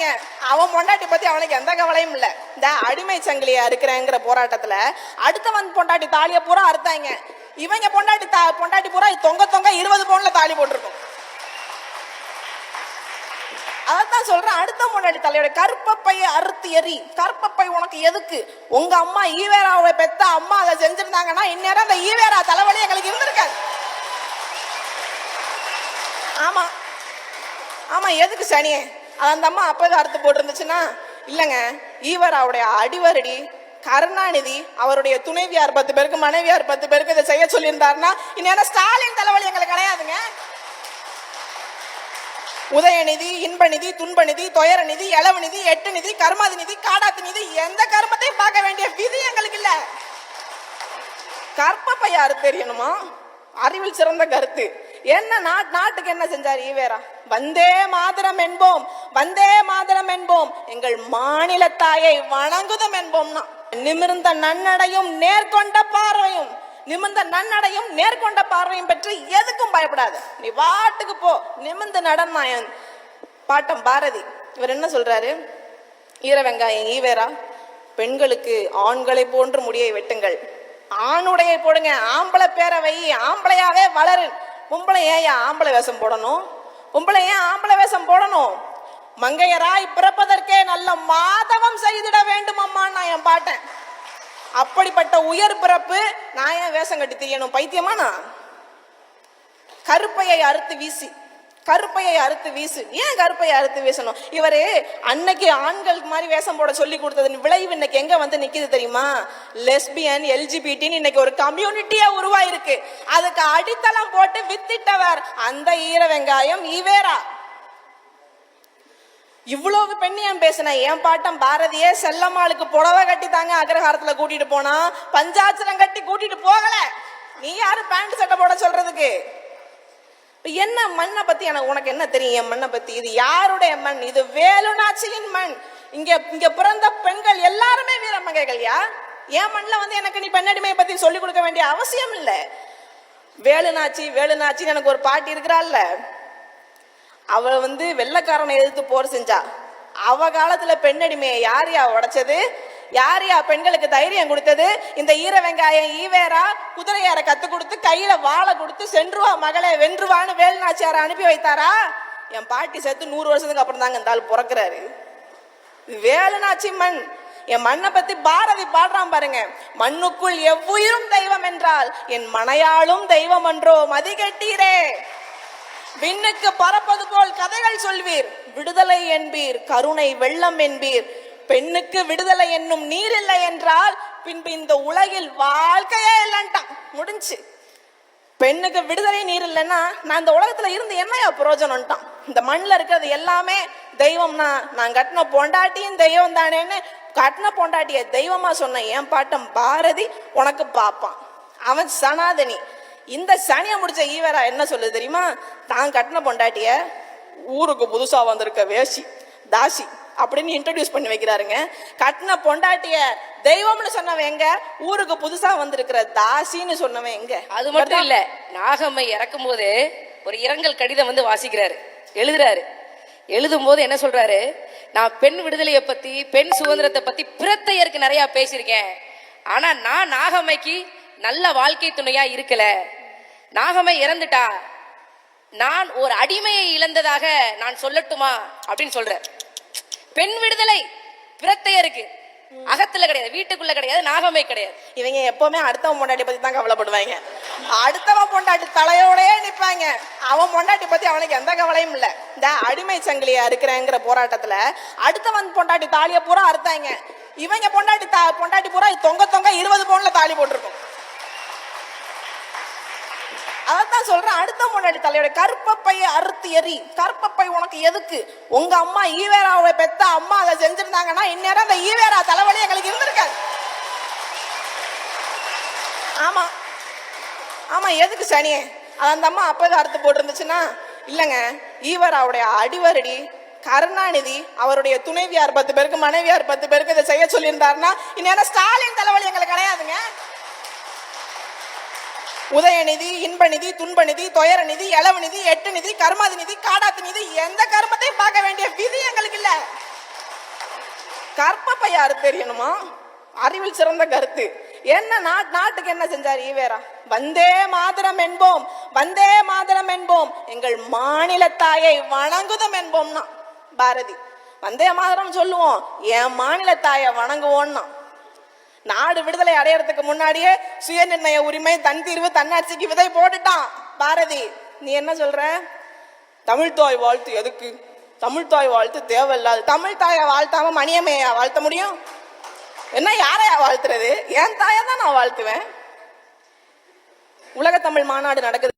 அறுத்தாங்க. அவன் பொண்டாட்டி பத்தி அவனுக்கு எந்த கவலையும் இல்ல. இந்த அடிமை சங்கிலியா இருக்கிறேங்கிற போராட்டத்துல அடுத்தவன் பொண்டாட்டி தாலிய பூரா அறுத்தாங்க. இவங்க பொண்டாட்டி பூரா தொங்க 20 பவுன்ல தாலி போட்டிருக்கும். அதான் சொல்றேன், அடுத்த பொண்டாட்டி தலையோட கற்பப்பையை அறுத்து எறி. கற்பப்பை உனக்கு எதுக்கு? உங்க அம்மா ஈவேராவை பெத்த அம்மா அதை செஞ்சிருந்தாங்கன்னா இந்நேரம் அந்த ஈவேரா தலைவலி எங்களுக்கு இருந்திருக்காது. ஆமா ஆமா, எதுக்கு சனியே? அந்த அம்மா அப்பவே அறுத்து போட்டிருந்துச்சுன்னா இல்லைங்க. ஈவேராவுடைய அடிவரடி கருணாநிதி அவருடைய துணைவியார் 10 பேருக்கு மனைவியார் 10 பேருக்கு இதை செய்ய சொல்லியிருந்தாருன்னா இந்நேரம் ஸ்டாலின் தலைவலி எங்களுக்கு கிடையாதுங்க. உதயநிதி, இன்பநிதி, துன்பநிதி, துயர நிதி, இளவு நிதி, எட்டு நிதி, கர்மாதி நிதி, காடாத்து நிதி, எந்த கர்மத்தையும் பார்க்க வேண்டிய விதி எங்களுக்கு இல்ல. கற்பப்பை யாரு தெரியணுமா? அறிவில் சிறந்த கருத்து என்ன? நாட்டுக்கு என்ன செஞ்சார் ஈவேரா? வந்தே மாதரம் என்போம், வந்தே மாதரம் என்போம், எங்கள் மாநில தாயை வணங்குதம் என்போம்னா நிமிர்ந்த நன்னடையும் நேர்கொண்ட பார்வையும், நிமிர்ந்த நன்னடையும் நேர்கொண்ட பார்வையும் பெற்று எதுக்கும் பயப்படாது. நீ வாட்டுக்கு போ, நிமிர்ந்து நடனாயன். பாட்டம் பாரதி இவர் என்ன சொல்றாரு? ஈர வெங்காயம் ஈவேரா, பெண்களுக்கு ஆண்களை போன்று முடியை வெட்டுங்கள், ஆணுடையை போடுங்க, ஆம்பளை பேரவை, ஆம்பளையாவே வளரு. பொம்பளை ஏன் ஆம்பளை வேஷம் போடணும்? பொம்பளை ஏன் ஆம்பளை வேஷம் போடணும்? மங்கையராய் பிறப்பதற்கே நல்ல மாதவம் செய்திட வேண்டும் அம்மா நான் என் பாட்டேன். அப்படிப்பட்ட உயர் பிறப்பு நான் ஏன் வேஷம் கட்டி தெரியணும்? பைத்தியமா நான்? கருப்பையை அறுத்து வீசி, கருப்பையை அறுத்து வீசு. ஏன் கருப்பையை அறுத்து வீசணும்? இவரு அன்னைக்கு ஆண்களுக்கு மாதிரி வேஷம் போட சொல்லி கொடுத்தது விளைவு இன்னைக்கு எங்க வந்து நிக்குது தெரியுமா? லெஸ்பியன், எல்ஜிபிடின்னு இன்னைக்கு ஒரு கம்யூனிட்டியா உருவாயிருக்கு. அதுக்கு அடித்தளம் போட்டு வித்திட்டவர் அந்த ஈர வெங்காயம் ஈவேரா. இவ்வளவு பெண்ணியம் பேசின என் பாட்டம் பாரதியே செல்லம்மாளுக்கு புடவை கட்டி தாங்க அக்ரஹாரத்துல கூட்டிட்டு போனா, பஞ்சாட்சரம் கட்டி கூட்டிட்டு போகல. நீ யாரு பேண்ட் சட்டை போட சொல்றதுக்கு? என்ன மண்ணை பத்தி உனக்கு என்ன தெரியும்? என் மண்ணை பத்தி. இது யாருடைய மண்? இது வேலுநாச்சியின் மண். இங்க பிறந்த பெண்கள் எல்லாருமே வீரமங்கைகள்யா. என் மண்ணில் வந்து எனக்கு நீ பெண்ணடிமையை பத்தி சொல்லிக் கொடுக்க வேண்டிய அவசியம் இல்லை. வேலுநாச்சின்னு எனக்கு ஒரு பாட்டி இருக்கிறாள்ல, அவ வந்து வெள்ளைக்காரனை எதிர்த்து போர் செஞ்சா. அவ காலத்துல பெண்ணடிமையை யாரையா உடைச்சது? யாரையா பெண்களுக்கு தைரியம் கொடுத்தது? இந்த ஈர வெங்காயம் ஈவேரா குதிரையார கத்து கொடுத்து கையில வாழை கொடுத்து சென்றுவா மகளே வென்றுவான்னு வேலுநாச்சியார அனுப்பி வைத்தாரா? என் பாட்டி செத்து 100 வருஷத்துக்கு அப்புறம் தாங்க இந்த ஆள் பிறக்கிறாரு. வேலுநாச்சி மண். என் மண்ணை பத்தி பாரதி பாடுறான் பாருங்க. மண்ணுக்குள் எவ்வுயிரும் தெய்வம் என்றால் என் மனையாளும் தெய்வம் என்றோ மதிகெட்டீரே. விண்ணுக்கு பறப்பது போல் கதைகள் சொல்வீர், விடுதலை என்பீர், கருணை வெள்ளம் என்பீர். பெண்ணுக்கு விடுதலை என்னும் நீர் இல்லை என்றால் பின்பு இந்த உலகில் வாழ்க்கையே இல்லைன்ட்டான். முடிஞ்சு. பெண்ணுக்கு விடுதலை நீர் இல்லைன்னா நான் இந்த உலகத்துல இருந்து என்னையா பிரயோஜனம்ட்டான். இந்த மண்ணில் இருக்கிறது எல்லாமே தெய்வம்னா நான் கட்டின பொண்டாட்டியும் தெய்வம் தானேன்னு கட்டின பொண்டாட்டிய தெய்வமா சொன்ன என் பாட்டம் பாரதி உனக்கு பாப்பான். அவன் சனாதனி. இந்த சனியை முடிச்ச ஈவேரா என்ன சொல்லுது தெரியுமா? தான் கட்டின பொண்டாட்டிய ஊருக்கு புதுசா வந்திருக்க வேசி தாசி அப்படின்னு இன்ட்ரோடியூஸ் பண்ணி வைக்கிறாருங்க. கட்டின பொண்டாட்டிய தெய்வம்னு சொன்னவன் எங்க? ஊருக்கு புதுசா வந்திருக்கிற தாசின்னு சொன்னவன் எங்க? அது மட்டும் இல்ல, நாகம்மை இறக்கும் போது ஒரு இரங்கல் கடிதம் வந்து வாசிக்கிறாரு, எழுதுறாரு. எழுதும் போது என்ன சொல்றாரு? நான் பெண் விடுதலையை பத்தி, பெண் சுதந்திரத்தை பத்தி பிரத்தையருக்கு நிறைய பேசியிருக்கேன். ஆனா நான் நாகம்மைக்கு நல்ல வாழ்க்கை துணையா இருக்கல. நாகம்மை இறந்துட்டா, நான் ஒரு அடிமையை இழந்ததாக நான் சொல்லட்டுமா அப்படின்னு சொல்ற. பெண் விடுதலை பிரத்தையருக்கு அகத்துல கிடையாது, வீட்டுக்குள்ள கிடையாது, நாகம்மை கிடையாது. இவங்க எப்பவுமே அடுத்தவன் பொண்டாட்டி பத்தி தான் கவலைப்படுவாங்க. அடுத்தவன் பொண்டாட்டி தலையோடயே நிப்பாங்க. அவன் பொண்டாட்டி பத்தி அவனுக்கு எந்த கவலையும் இல்ல. இந்த அடிமை சங்கிலியா இருக்கிறேங்கிற போராட்டத்துல அடுத்தவன் பொண்டாட்டி தாலிய பூரா அறுத்தாங்க. இவங்க பொண்டாட்டி பூரா தொங்க 20 பவுன்ல தாலி போட்டிருக்கும். அதான் சொல்றேன், அடுத்த பொண்டாட்டி தலையோட கற்பப்பையை அறுத்து எறி. கற்பப்பை உனக்கு எதுக்கு? உங்க அம்மா ஈவேராவை பெத்த அம்மா அதை செஞ்சிருந்தாங்கன்னா இந்நேரம் அந்த ஈவேரா தலைவலி எங்களுக்கு இருந்திருக்காது. ஆமா ஆமா, எதுக்கு சனியே? அந்த அம்மா அப்பவே அறுத்து போட்டிருந்துச்சுன்னா இல்லைங்க. ஈவேராவுடைய அடிவரடி கருணாநிதி அவருடைய துணைவியார் 10 பேருக்கு மனைவியார் 10 பேருக்கு இதை செய்ய சொல்லியிருந்தாருன்னா இந்நேரம் ஸ்டாலின் தலைவலி எங்களுக்கு கிடையாதுங்க. உதயநிதி, இன்பநிதி, துன்பநிதி, துயரநிதி, இளவநிதி, எட்டு நிதி, கர்மாதி நிதி, காடாத்து நிதி, எந்த கர்மத்தையும் பார்க்க வேண்டிய விதி எங்களுக்கு இல்ல. கற்பப்ப யாரு தெரியணுமா? அறிவில் சிறந்த கருத்து என்ன? நாட்டுக்கு என்ன செஞ்சார் ஈவேரா? வந்தே மாதரம் என்போம், வந்தே மாதரம் என்போம், எங்கள் மாநில தாயை வணங்குதம் என்போம்னா பாரதி. வந்தே மாதரம் சொல்லுவோம், என் மாநில தாயை வணங்குவோம்னா. நாடு விடுதலை அடையறதுக்கு முன்னாடியே சுய நிர்ணய உரிமை, தன் தீர்வு, தன்னாட்சிக்கு விதை போட்டுட்டான் பாரதி. நீ என்ன சொல்ற? தமிழ் தாய் வாழ்த்து எதுக்கு? தமிழ் தாய் வாழ்த்து தேவையில்லாது. தமிழ் தாயை வாழ்த்தாம மணியம்மையா வாழ்த்த முடியும்? என்ன யாரையா வாழ்த்துறது? என் தாயை தான் நான் வாழ்த்துவேன். உலக தமிழ் மாநாடு நடக்குது.